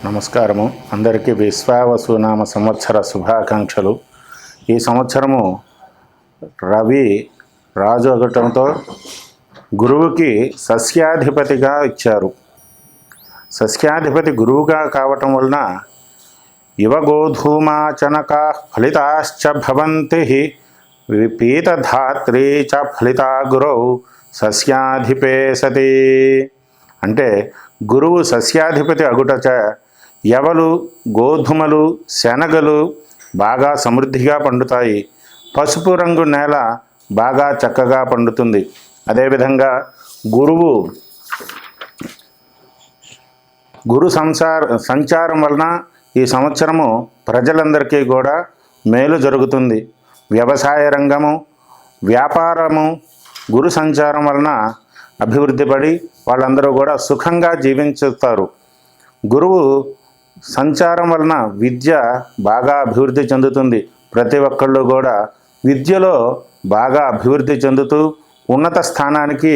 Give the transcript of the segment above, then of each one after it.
నమస్కారము. అందరికీ విశ్వావసునామ సంవత్సర శుభాకాంక్షలు. ఈ సంవత్సరము రవి రాజు అగటంతో గురువుకి సస్యాధిపతిగా ఇచ్చారు. సస్యాధిపతి గురువుగా కావటం వలన యువగోధూమాచనకా ఫలితాశ్చ భవంతి పీతధాత్రీ చ ఫలితా గురౌ సస్యాధిపే సతి. అంటే గురువు సస్యాధిపతి అగుటచ యవలు, గోధుమలు, శనగలు బాగా సమృద్ధిగా పండుతాయి. పసుపు రంగు నేల బాగా చక్కగా పండుతుంది. అదేవిధంగా గురు సంచారం వలన ఈ సంవత్సరము ప్రజలందరికీ కూడా మేలు జరుగుతుంది. వ్యవసాయ రంగము, వ్యాపారము గురు సంచారం వలన అభివృద్ధి పడి వాళ్ళందరూ కూడా సుఖంగా జీవించుతారు. గురువు సంచారం వలన విద్య బాగా అభివృద్ధి చెందుతుంది. ప్రతి ఒక్కళ్ళు కూడా విద్యలో బాగా అభివృద్ధి చెందుతూ ఉన్నత స్థానానికి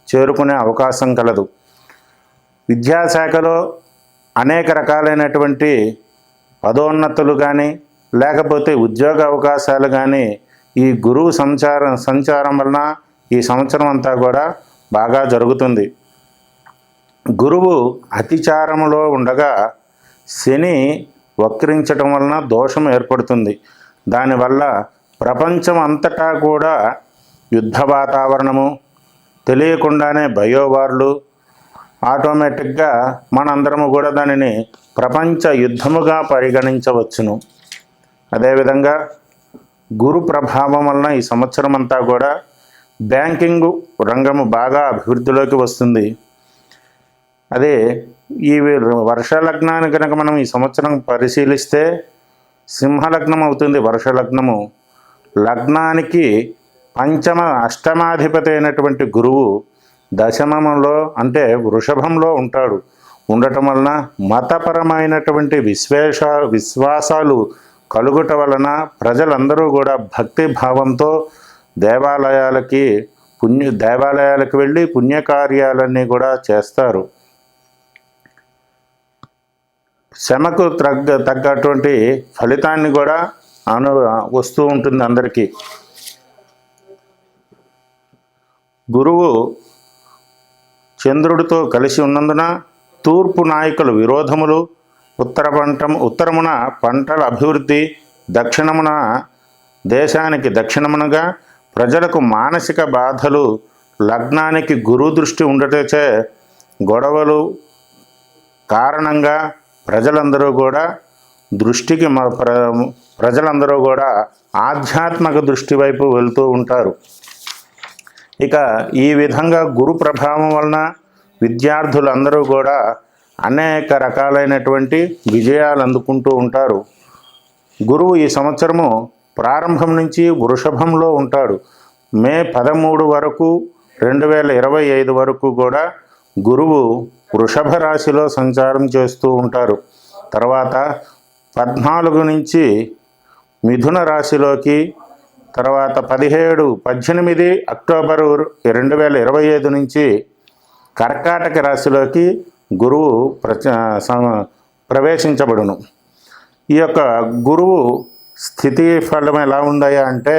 చేరుకునే అవకాశం కలదు. విద్యాశాఖలో అనేక రకాలైనటువంటి పదోన్నతులు కానీ లేకపోతే ఉద్యోగ అవకాశాలు కానీ ఈ గురువు సంచారం వలన ఈ సంవత్సరం అంతా కూడా బాగా జరుగుతుంది. గురువు అతిచారములో ఉండగా శని వక్రించటం వలన దోషం ఏర్పడుతుంది. దానివల్ల ప్రపంచం అంతటా కూడా యుద్ధ వాతావరణము, తెలియకుండానే బయోవార్లు, ఆటోమేటిక్గా మనందరము కూడా దానిని ప్రపంచ యుద్ధముగా పరిగణించవచ్చును. అదేవిధంగా గురు ప్రభావం వలన ఈ సంవత్సరం అంతా కూడా బ్యాంకింగ్ రంగము బాగా అభివృద్ధిలోకి వస్తుంది. అదే ఈ వర్షలగ్నాన్ని కనుక మనం ఈ సంవత్సరం పరిశీలిస్తే సింహలగ్నం అవుతుంది. వర్షలగ్నము లగ్నానికి అష్టమాధిపతి అయినటువంటి గురువు దశమంలో అంటే వృషభంలో ఉంటాడు. ఉండటం వలన మతపరమైనటువంటి విశ్వాసాలు కలుగుట వలన ప్రజలందరూ కూడా భక్తి భావంతో దేవాలయాలకు వెళ్ళి పుణ్యకార్యాలన్నీ కూడా చేస్తారు. శ్రమకు తగ్గటువంటి ఫలితాన్ని కూడా వస్తూ ఉంటుంది అందరికీ. గురువు చంద్రుడితో కలిసి ఉన్నందున తూర్పు నాయకుల విరోధములు, ఉత్తరమున పంటల అభివృద్ధి, దేశానికి దక్షిణమునగా ప్రజలకు మానసిక బాధలు, లగ్నానికి గురు దృష్టి ఉండటచే గొడవలు కారణంగా ప్రజలందరూ కూడా ఆధ్యాత్మిక దృష్టి వైపు వెళ్తూ ఉంటారు. ఇక ఈ విధంగా గురు ప్రభావం వలన విద్యార్థులందరూ కూడా అనేక రకాలైనటువంటి విజయాలు అందుకుంటూ ఉంటారు. గురువు ఈ సంవత్సరము ప్రారంభం నుంచి వృషభంలో ఉంటాడు. మే 13 వరకు 2025 వరకు కూడా గురువు వృషభ రాశిలో సంచారం చేస్తూ ఉంటారు. తర్వాత 14 నుంచి మిథున రాశిలోకి, తర్వాత 18 అక్టోబరు 2025 నుంచి కర్కాటక రాశిలోకి గురువు ప్రవేశించబడును. ఈ యొక్క గురువు స్థితి ఫలం ఎలా ఉందయా అంటే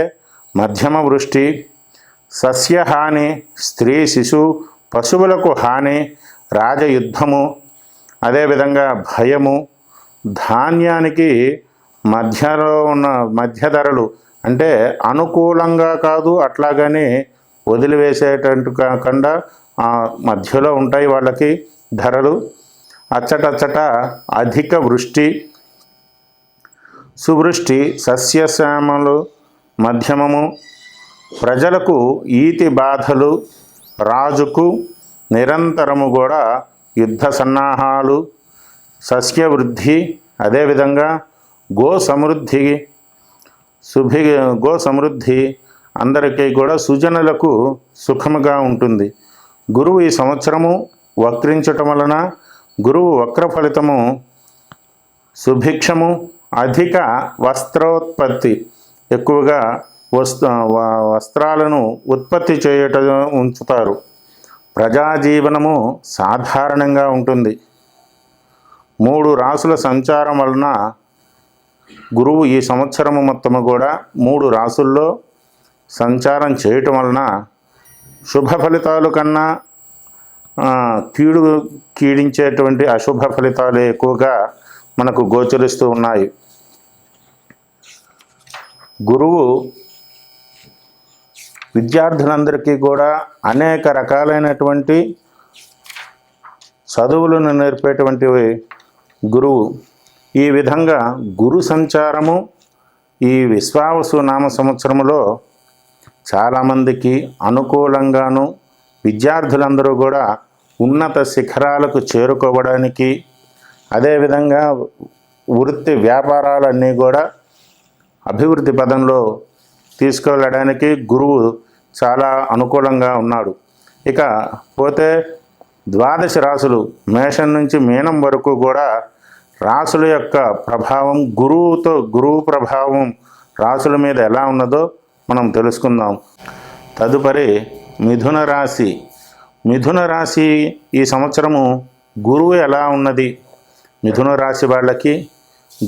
మధ్యమ వృష్టి, సస్యహాని, స్త్రీ శిశు పశువులకు హాని, రాజయుద్ధము, అదేవిధంగా భయము, ధాన్యానికి మధ్యలో ఉన్న మధ్య ధరలు అంటే అనుకూలంగా కాదు అట్లాగని వదిలివేసేటట్టు కాకుండా మధ్యలో ఉంటాయి వాళ్ళకి ధరలు. అచ్చటచ్చట అధిక వృష్టి, సువృష్టి, సస్యశ్యామలు, మధ్యమము, ప్రజలకు ఈతి బాధలు, రాజుకు నిరంతరము కూడా యుద్ధ సన్నాహాలు, సస్యవృద్ధి, అదేవిధంగా గో సమృద్ధి అందరికీ కూడా సుజనులకు సుఖముగా ఉంటుంది. గురువు ఈ సంవత్సరము వక్రించటం వలన గురువు వక్ర ఫలితము సుభిక్షము, అధిక వస్త్రోత్పత్తి, ఎక్కువగా వస్త్రాలను ఉత్పత్తి చేయటం ఉంచుతారు. ప్రజాజీవనము సాధారణంగా ఉంటుంది. 3 రాసుల సంచారం వలన గురువు ఈ సంవత్సరము మొత్తము కూడా 3 రాసుల్లో సంచారం చేయటం వలన శుభ ఫలితాలు కన్నా కీడించేటువంటి అశుభ ఫలితాలు ఎక్కువగా మనకు గోచరిస్తూ ఉన్నాయి. గురువు విద్యార్థులందరికీ కూడా అనేక రకాలైనటువంటి చదువులను నేర్పేటువంటి గురువు. ఈ విధంగా గురు సంచారము ఈ విశ్వావసు నామ సంవత్సరములో చాలామందికి అనుకూలంగాను, విద్యార్థులందరూ కూడా ఉన్నత శిఖరాలకు చేరుకోవడానికి, అదేవిధంగా వృత్తి వ్యాపారాలన్నీ కూడా అభివృద్ధి పదంలో తీసుకెళ్ళడానికి గురువు చాలా అనుకూలంగా ఉన్నాడు. ఇక పోతే 12 రాసులు మేషం నుంచి మీనం వరకు కూడా రాసుల యొక్క ప్రభావం గురువు ప్రభావం రాసుల మీద ఎలా ఉన్నదో మనం తెలుసుకుందాం. తదుపరి మిథున రాశి. మిథున రాశి ఈ సంవత్సరము గురువు ఎలా ఉన్నది, మిథున రాశి వాళ్ళకి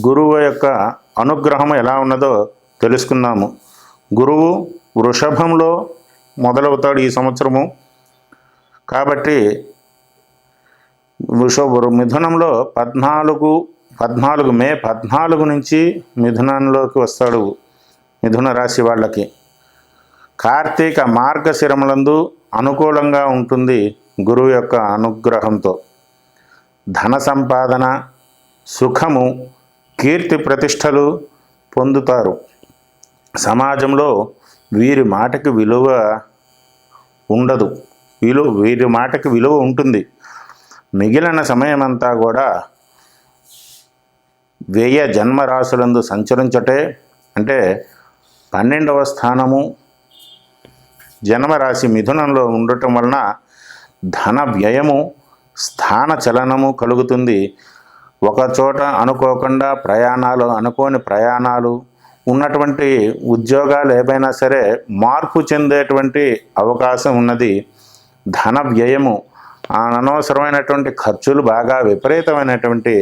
గురువు యొక్క అనుగ్రహం ఎలా ఉన్నదో తెలుసుకుందాము. గురువు వృషభంలో మొదలవుతాడు ఈ సంవత్సరము. కాబట్టి మిథునంలో 14 మే 14 నుంచి మిథునంలోకి వస్తాడు మిథున రాశి వాళ్ళకి. కార్తీక మార్గశిరములందు అనుకూలంగా ఉంటుంది గురువు యొక్క అనుగ్రహంతో. ధన సంపాదన, సుఖము, కీర్తి ప్రతిష్టలు పొందుతారు. సమాజంలో వీరి మాటకి విలువ ఉండదు, వీరి మాటకి విలువ ఉంటుంది. మిగిలిన సమయమంతా కూడా వ్యయ జన్మరాశులందు సంచరించటే, అంటే 12వ స్థానము జన్మరాశి మిథునంలో ఉండటం వలన ధన వ్యయము, స్థాన చలనము కలుగుతుంది. ఒక చోట అనుకోకుండా అనుకోని ప్రయాణాలు, ఉన్నటువంటి ఉద్యోగాలు ఏవైనా సరే మార్పు చెందేటువంటి అవకాశం ఉన్నది. ధన వ్యయము, అనవసరమైనటువంటి ఖర్చులు, బాగా విపరీతమైనటువంటి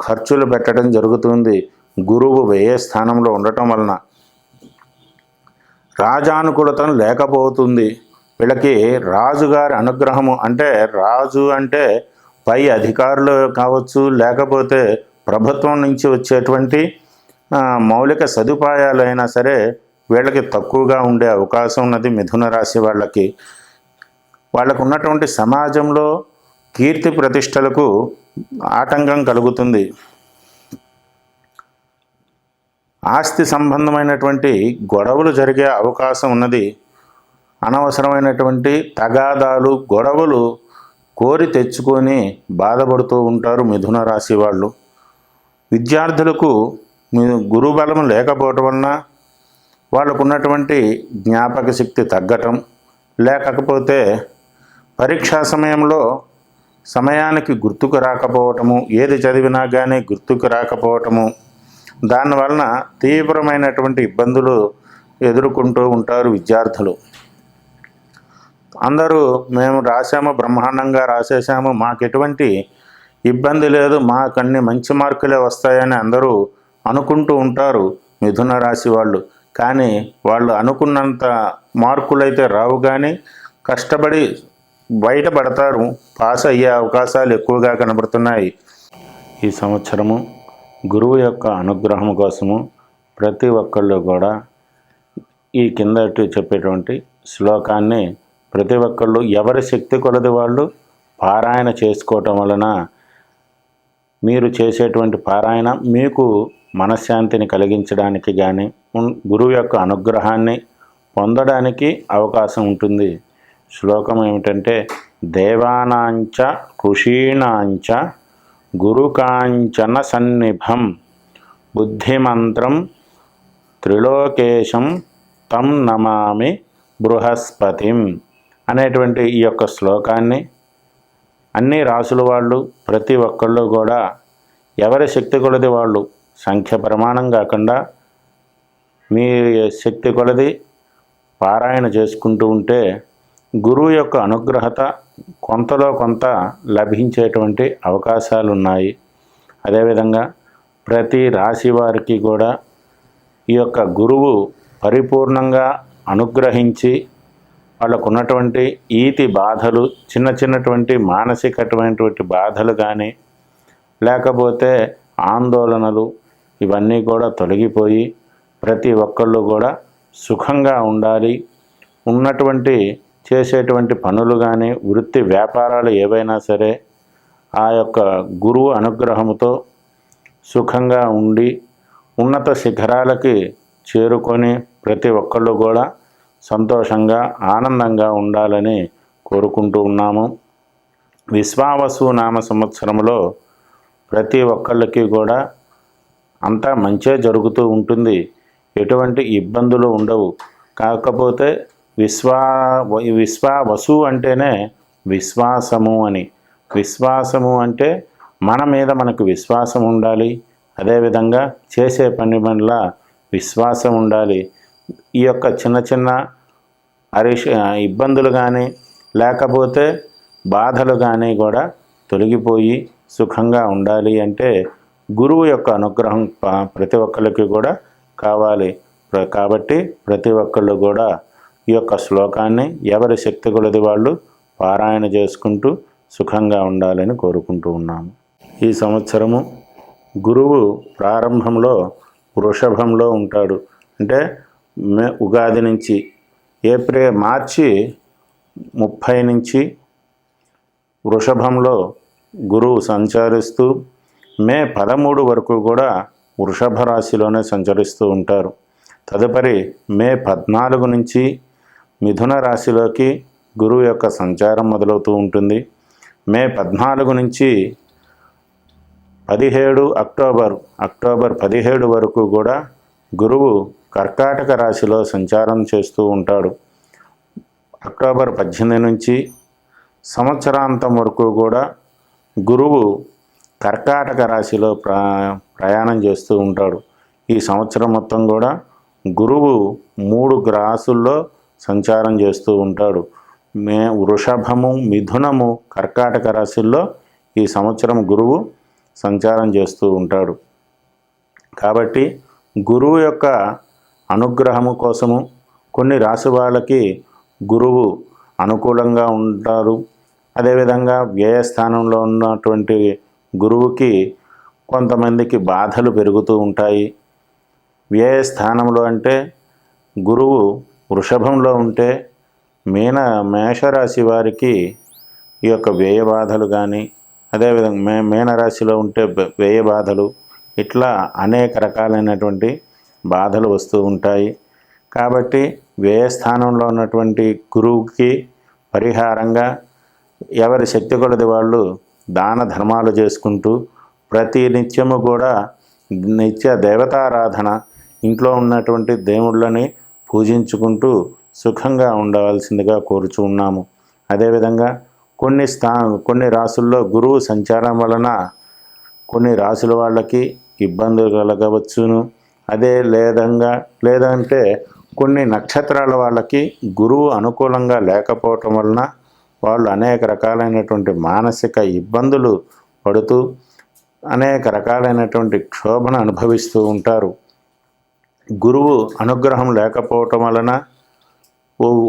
ఖర్చులు పెట్టడం జరుగుతుంది గురువు వ్యయ స్థానంలో ఉండటం వలన. రాజానుకూలత లేకపోతుంది వీళ్ళకి. రాజుగారి అనుగ్రహము, అంటే రాజు అంటే పై అధికారులు కావచ్చు, లేకపోతే ప్రభుత్వం నుంచి వచ్చేటువంటి మౌలిక సదుపాయాలు అయినా సరే వీళ్ళకి తక్కువగా ఉండే అవకాశం ఉన్నది మిథున రాశి వాళ్ళకి. వాళ్ళకు ఉన్నటువంటి సమాజంలో కీర్తి ప్రతిష్టలకు ఆటంకం కలుగుతుంది. ఆస్తి సంబంధమైనటువంటి గొడవలు జరిగే అవకాశం ఉన్నది. అనవసరమైనటువంటి తగాదాలు, గొడవలు కోరి తెచ్చుకొని బాధపడుతూ ఉంటారు మిథున రాశి వాళ్ళు. విద్యార్థులకు గురుబలం లేకపోవటం వలన వాళ్ళకు ఉన్నటువంటి జ్ఞాపక శక్తి తగ్గటం, లేకపోతే పరీక్షా సమయంలో సమయానికి గుర్తుకు రాకపోవటము, ఏది చదివినా కానీ గుర్తుకు రాకపోవటము, దానివలన తీవ్రమైనటువంటి ఇబ్బందులు ఎదుర్కొంటూ ఉంటారు విద్యార్థులు. అందరూ మేము రాసాము, బ్రహ్మాండంగా రాసేసాము, మాకు ఎటువంటి ఇబ్బంది లేదు, మాకు అన్ని మంచి మార్కులే వస్తాయని అందరూ అనుకుంటూ ఉంటారు మిథున రాశి వాళ్ళు. కానీ వాళ్ళు అనుకున్నంత మార్కులైతే రావు, కానీ కష్టపడి బయటపడతారు, పాస్ అయ్యే అవకాశాలు ఎక్కువగా కనబడుతున్నాయి. ఈ సంవత్సరము గురువు యొక్క అనుగ్రహం కోసము ప్రతి ఒక్కళ్ళు కూడా ఈ కిందటి చెప్పేటువంటి శ్లోకాన్ని ప్రతి ఒక్కళ్ళు ఎవరి శక్తి కొలది వాళ్ళు పారాయణ చేసుకోవటం వలన మీరు చేసేటువంటి పారాయణ మీకు మనశ్శాంతిని కలిగించడానికి కానీ గురువు యొక్క అనుగ్రహాన్ని పొందడానికి అవకాశం ఉంటుంది. శ్లోకం ఏమిటంటే, దేవానాంచ ఋషీణాంచ గురుకాంచన సన్నిభం బుద్ధిమంత్రం త్రిలోకేశం తం నమామి బృహస్పతిం అనేటువంటి ఈ యొక్క శ్లోకాన్ని అన్ని రాసుల వాళ్ళు ప్రతి ఒక్కళ్ళు కూడా ఎవరి శక్తి కొలది వాళ్ళు సంఖ్య ప్రమాణం కాకుండా మీ శక్తి కొలది పారాయణ చేసుకుంటూ ఉంటే గురువు యొక్క అనుగ్రహత కొంతలో కొంత లభించేటువంటి అవకాశాలు ఉన్నాయి. అదేవిధంగా ప్రతి రాశి వారికి కూడా ఈ యొక్క గురువు పరిపూర్ణంగా అనుగ్రహించి వాళ్ళకు ఉన్నటువంటి ఈతి బాధలు, చిన్నటువంటి మానసికమైనటువంటి బాధలు కానీ, లేకపోతే ఆందోళనలు, ఇవన్నీ కూడా తొలగిపోయి ప్రతి ఒక్కళ్ళు కూడా సుఖంగా ఉండాలి. ఉన్నటువంటి చేసేటువంటి పనులు కానీ, వృత్తి వ్యాపారాలు ఏవైనా సరే ఆ యొక్క గురువు అనుగ్రహంతో సుఖంగా ఉండి ఉన్నత శిఖరాలకి చేరుకొని ప్రతి ఒక్కళ్ళు కూడా సంతోషంగా ఆనందంగా ఉండాలని కోరుకుంటూ ఉన్నాము. విశ్వావసు నామ సంవత్సరంలో ప్రతి ఒక్కళ్ళకి కూడా అంతా మంచే జరుగుతూ ఉంటుంది, ఎటువంటి ఇబ్బందులు ఉండవు. కాకపోతే విశ్వావసు అంటేనే విశ్వాసము అని. విశ్వాసము అంటే మన మీద మనకు విశ్వాసం ఉండాలి, అదేవిధంగా చేసే పని వల్ల విశ్వాసం ఉండాలి. ఈ యొక్క చిన్న ఇబ్బందులు కానీ, లేకపోతే బాధలు కానీ కూడా తొలగిపోయి సుఖంగా ఉండాలి అంటే గురువు యొక్క అనుగ్రహం ప్రతి ఒక్కరికి కూడా కావాలి. కాబట్టి ప్రతి ఒక్కళ్ళు కూడా ఈ యొక్క శ్లోకాన్ని ఎవరి శక్తి కొలది వాళ్ళు పారాయణ చేసుకుంటూ సుఖంగా ఉండాలని కోరుకుంటూ ఉన్నాము. ఈ సంవత్సరము గురువు ప్రారంభంలో వృషభంలో ఉంటాడు. అంటే ఉగాది నుంచి మార్చి 30 నుంచి వృషభంలో గురువు సంచరిస్తూ మే 13 వరకు కూడా వృషభ రాశిలోనే సంచరిస్తూ ఉంటారు. తదుపరి మే 14 నుంచి మిథున రాశిలోకి గురువు యొక్క సంచారం మొదలవుతూ ఉంటుంది. మే 14 నుంచి 17 అక్టోబర్ 17 వరకు కూడా గురువు కర్కాటక రాశిలో సంచారం చేస్తూ ఉంటాడు. అక్టోబర్ 18 నుంచి సంవత్సరాంతం వరకు కూడా గురువు కర్కాటక రాశిలో ప్రయాణం చేస్తూ ఉంటాడు. ఈ సంవత్సరం మొత్తం కూడా గురువు 3 రాశుల్లో సంచారం చేస్తూ ఉంటాడు. వృషభము, మిథునము, కర్కాటక రాశుల్లో ఈ సంవత్సరం గురువు సంచారం చేస్తూ ఉంటాడు. కాబట్టి గురువు యొక్క అనుగ్రహము కోసము కొన్ని రాశి వాళ్ళకి గురువు అనుకూలంగా ఉంటారు. అదేవిధంగా వ్యయస్థానంలో ఉన్నటువంటి గురువుకి కొంతమందికి బాధలు పెరుగుతూ ఉంటాయి. వ్యయస్థానంలో అంటే గురువు వృషభంలో ఉంటే మేషరాశి వారికి ఈ యొక్క వ్యయ బాధలు కానీ, అదేవిధంగా మీనరాశిలో ఉంటే వ్యయ బాధలు, ఇట్లా అనేక రకాలైనటువంటి బాధలు వస్తూ ఉంటాయి. కాబట్టి వ్యయస్థానంలో ఉన్నటువంటి గురువుకి పరిహారంగా ఎవరి శక్తి కొలది వాళ్ళు దాన ధర్మాలు చేసుకుంటూ ప్రతి నిత్యము కూడా నిత్య దేవతారాధన, ఇంట్లో ఉన్నటువంటి దేవుళ్ళని పూజించుకుంటూ సుఖంగా ఉండవలసిందిగా కోరుచూ ఉన్నాము. అదేవిధంగా కొన్ని రాసుల్లో గురువు సంచారం వలన కొన్ని రాసుల వాళ్ళకి ఇబ్బందులు కలగవచ్చును. లేదంటే కొన్ని నక్షత్రాల వాళ్ళకి గురువు అనుకూలంగా లేకపోవటం వలన వాళ్ళు అనేక రకాలైనటువంటి మానసిక ఇబ్బందులు పడుతూ అనేక రకాలైనటువంటి క్షోభను అనుభవిస్తూ ఉంటారు. గురువు అనుగ్రహం లేకపోవటం వలన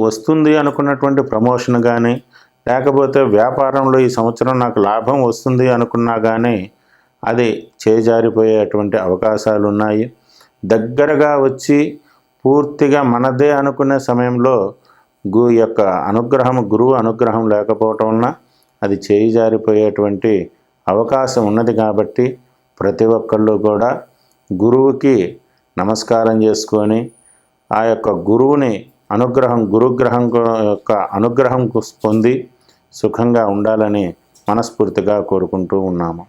వస్తుంది అనుకున్నటువంటి ప్రమోషన్ కానీ, లేకపోతే వ్యాపారంలో ఈ సంవత్సరం నాకు లాభం వస్తుంది అనుకున్నా కానీ అది చేజారిపోయేటువంటి అవకాశాలు ఉన్నాయి. దగ్గరగా వచ్చి పూర్తిగా మనదే అనుకునే సమయంలో గురువు అనుగ్రహం లేకపోవటం వలన అది చేజారిపోయేటువంటి అవకాశం ఉన్నది. కాబట్టి ప్రతి ఒక్కళ్ళు కూడా గురువుకి నమస్కారం చేసుకొని ఆ యొక్క గురువుని గురుగ్రహం యొక్క అనుగ్రహం పొంది సుఖంగా ఉండాలని మనస్ఫూర్తిగా కోరుకుంటూ ఉన్నాము.